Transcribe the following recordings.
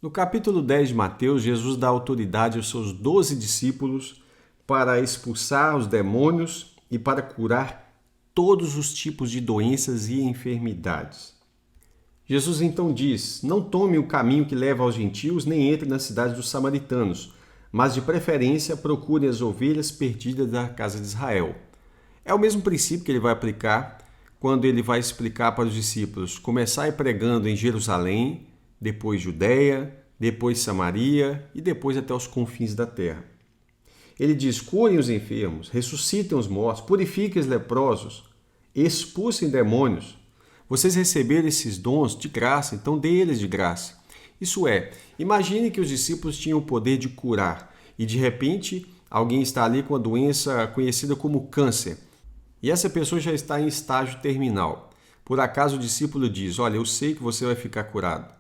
No capítulo 10 de Mateus, Jesus dá autoridade aos seus 12 discípulos para expulsar os demônios e para curar todos os tipos de doenças e enfermidades. Jesus então diz: não tome o caminho que leva aos gentios, nem entre na cidade dos samaritanos, mas de preferência procure as ovelhas perdidas da casa de Israel. É o mesmo princípio que ele vai aplicar quando ele vai explicar para os discípulos: começai pregando em Jerusalém, depois Judeia, depois Samaria e depois até os confins da terra. Ele diz: curem os enfermos, ressuscitem os mortos, purifiquem os leprosos, expulsem demônios. Vocês receberam esses dons de graça, então dê eles de graça. Isso é, imagine que os discípulos tinham o poder de curar e de repente alguém está ali com a doença conhecida como câncer e essa pessoa já está em estágio terminal. Por acaso o discípulo diz: olha, eu sei que você vai ficar curado,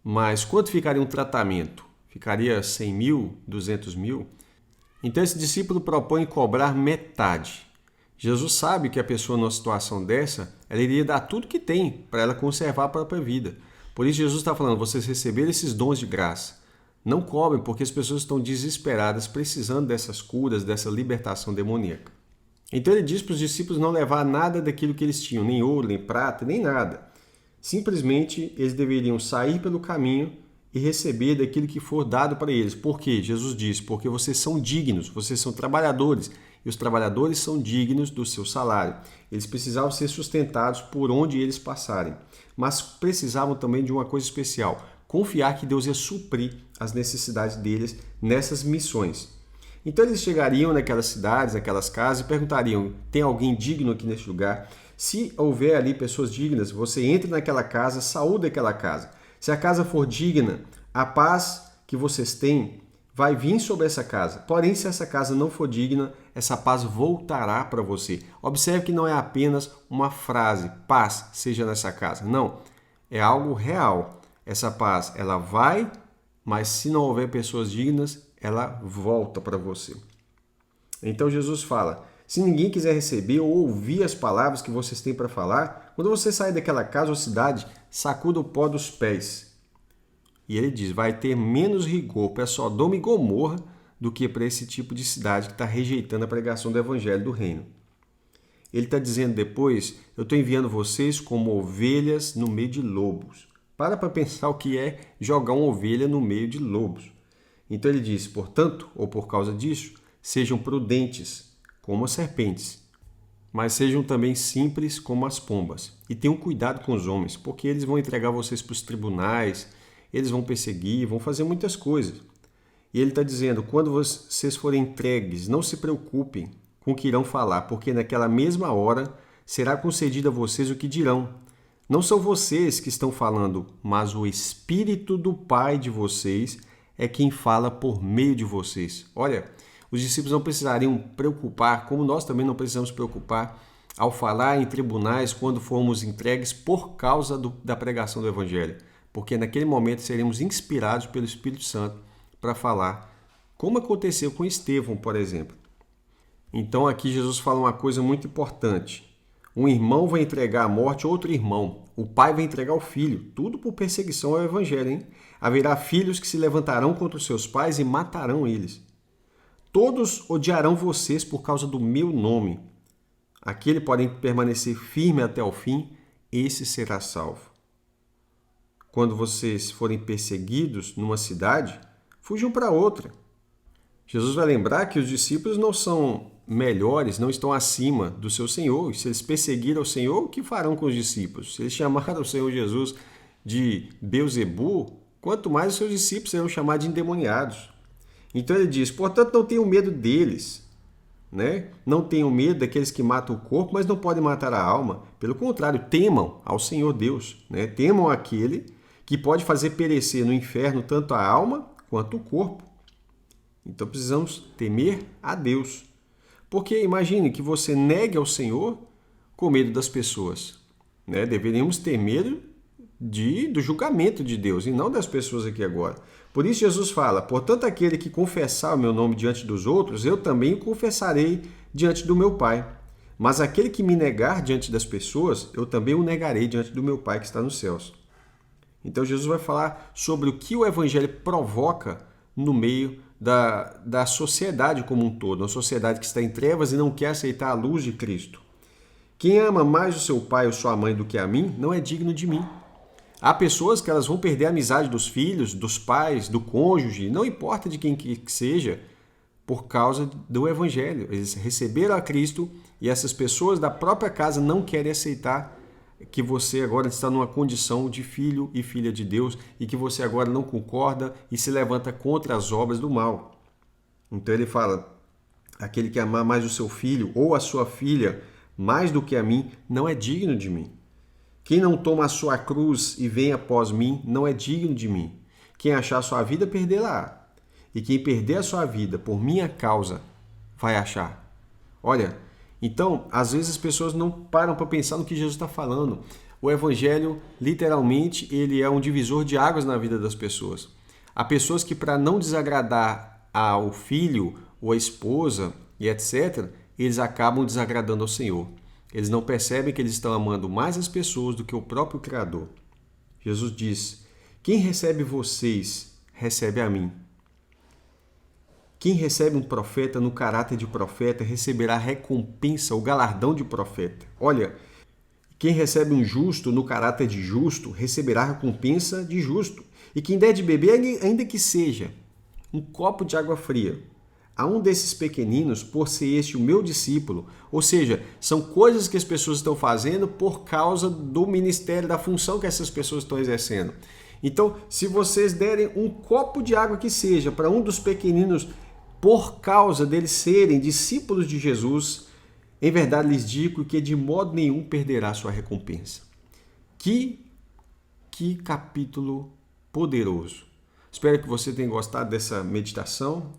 mas quanto ficaria um tratamento? Ficaria 100 mil, 200 mil? Então esse discípulo propõe cobrar metade. Jesus sabe que a pessoa numa situação dessa, ela iria dar tudo que tem para ela conservar a própria vida. Por isso Jesus está falando: vocês receberam esses dons de graça. Não cobrem, porque as pessoas estão desesperadas, precisando dessas curas, dessa libertação demoníaca. Então ele diz para os discípulos não levar nada daquilo que eles tinham, nem ouro, nem prata, nem nada. Simplesmente eles deveriam sair pelo caminho e receber daquilo que for dado para eles. Por quê? Jesus diz: porque vocês são dignos, vocês são trabalhadores, e os trabalhadores são dignos do seu salário. Eles precisavam ser sustentados por onde eles passarem, mas precisavam também de uma coisa especial: confiar que Deus ia suprir as necessidades deles nessas missões. Então eles chegariam naquelas cidades, naquelas casas e perguntariam: tem alguém digno aqui neste lugar? Se houver ali pessoas dignas, você entra naquela casa, saúde aquela casa. Se a casa for digna, a paz que vocês têm vai vir sobre essa casa. Porém, se essa casa não for digna, essa paz voltará para você. Observe que não é apenas uma frase: paz seja nessa casa. Não, é algo real. Essa paz, ela vai, mas se não houver pessoas dignas, ela volta para você. Então Jesus fala: se ninguém quiser receber ou ouvir as palavras que vocês têm para falar, quando você sair daquela casa ou cidade, sacuda o pó dos pés. E ele diz: vai ter menos rigor para Sodoma e Gomorra do que para esse tipo de cidade que está rejeitando a pregação do evangelho do reino. Ele está dizendo depois: eu estou enviando vocês como ovelhas no meio de lobos. Para pensar o que é jogar uma ovelha no meio de lobos. Então ele diz: portanto, ou por causa disso, sejam prudentes como as serpentes, mas sejam também simples como as pombas. E tenham cuidado com os homens, porque eles vão entregar vocês para os tribunais, eles vão perseguir, vão fazer muitas coisas. E ele está dizendo: quando vocês forem entregues, não se preocupem com o que irão falar, porque naquela mesma hora será concedido a vocês o que dirão. Não são vocês que estão falando, mas o Espírito do Pai de vocês é quem fala por meio de vocês. Olha, os discípulos não precisariam preocupar, como nós também não precisamos preocupar ao falar em tribunais quando formos entregues por causa da pregação do Evangelho, porque naquele momento seremos inspirados pelo Espírito Santo para falar, como aconteceu com Estevão, por exemplo. Então aqui Jesus fala uma coisa muito importante: um irmão vai entregar à morte outro irmão, o pai vai entregar o filho, tudo por perseguição ao Evangelho, hein? Haverá filhos que se levantarão contra os seus pais e matarão eles. Todos odiarão vocês por causa do meu nome. Aquele, porém, que permanecer firme até o fim, esse será salvo. Quando vocês forem perseguidos numa cidade, fujam para outra. Jesus vai lembrar que os discípulos não são melhores, não estão acima do seu Senhor. Se eles perseguiram o Senhor, o que farão com os discípulos? Se eles chamaram o Senhor Jesus de Beelzebu, quanto mais os seus discípulos serão chamados de endemoniados. Então ele diz: portanto, não tenham medo deles, né? Não tenham medo daqueles que matam o corpo, mas não podem matar a alma. Pelo contrário, temam ao Senhor Deus, né? Temam aquele que pode fazer perecer no inferno tanto a alma quanto o corpo. Então precisamos temer a Deus. Porque imagine que você negue ao Senhor com medo das pessoas, né? Deveríamos ter medo do julgamento de Deus e não das pessoas aqui agora. Por isso Jesus fala: portanto, aquele que confessar o meu nome diante dos outros, eu também o confessarei diante do meu Pai. Mas aquele que me negar diante das pessoas, eu também o negarei diante do meu Pai que está nos céus. Então Jesus vai falar sobre o que o evangelho provoca no meio da sociedade como um todo, uma sociedade que está em trevas e não quer aceitar a luz de Cristo. Quem ama mais o seu pai ou sua mãe do que a mim, não é digno de mim. Há pessoas que elas vão perder a amizade dos filhos, dos pais, do cônjuge, não importa de quem que seja, por causa do evangelho. Eles receberam a Cristo e essas pessoas da própria casa não querem aceitar que você agora está numa condição de filho e filha de Deus e que você agora não concorda e se levanta contra as obras do mal. Então ele fala, aquele que amar mais o seu filho ou a sua filha mais do que a mim, não é digno de mim. Quem não toma a sua cruz e vem após mim, não é digno de mim. Quem achar a sua vida, perdê-la-á. E quem perder a sua vida por minha causa, vai achar. Olha, então, às vezes as pessoas não param para pensar no que Jesus está falando. O evangelho, literalmente, ele é um divisor de águas na vida das pessoas. Há pessoas que, para não desagradar ao filho ou à esposa e etc., eles acabam desagradando ao Senhor. Eles não percebem que eles estão amando mais as pessoas do que o próprio Criador. Jesus diz, quem recebe vocês, recebe a mim. Quem recebe um profeta no caráter de profeta receberá a recompensa, o galardão de profeta. Olha, quem recebe um justo no caráter de justo receberá a recompensa de justo. E quem der de beber, ainda que seja um copo de água fria, a um desses pequeninos, por ser este o meu discípulo, ou seja, são coisas que as pessoas estão fazendo por causa do ministério, da função que essas pessoas estão exercendo. Então, se vocês derem um copo de água que seja para um dos pequeninos, por causa deles serem discípulos de Jesus, em verdade lhes digo que de modo nenhum perderá sua recompensa. Que capítulo poderoso. Espero que você tenha gostado dessa meditação.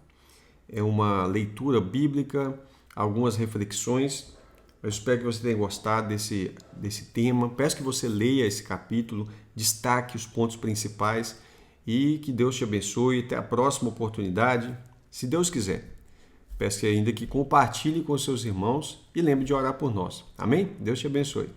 É uma leitura bíblica, algumas reflexões. Eu espero que você tenha gostado desse tema. Peço que você leia esse capítulo, destaque os pontos principais e que Deus te abençoe. Até a próxima oportunidade. Se Deus quiser, peço ainda que compartilhe com seus irmãos e lembre de orar por nós. Amém? Deus te abençoe.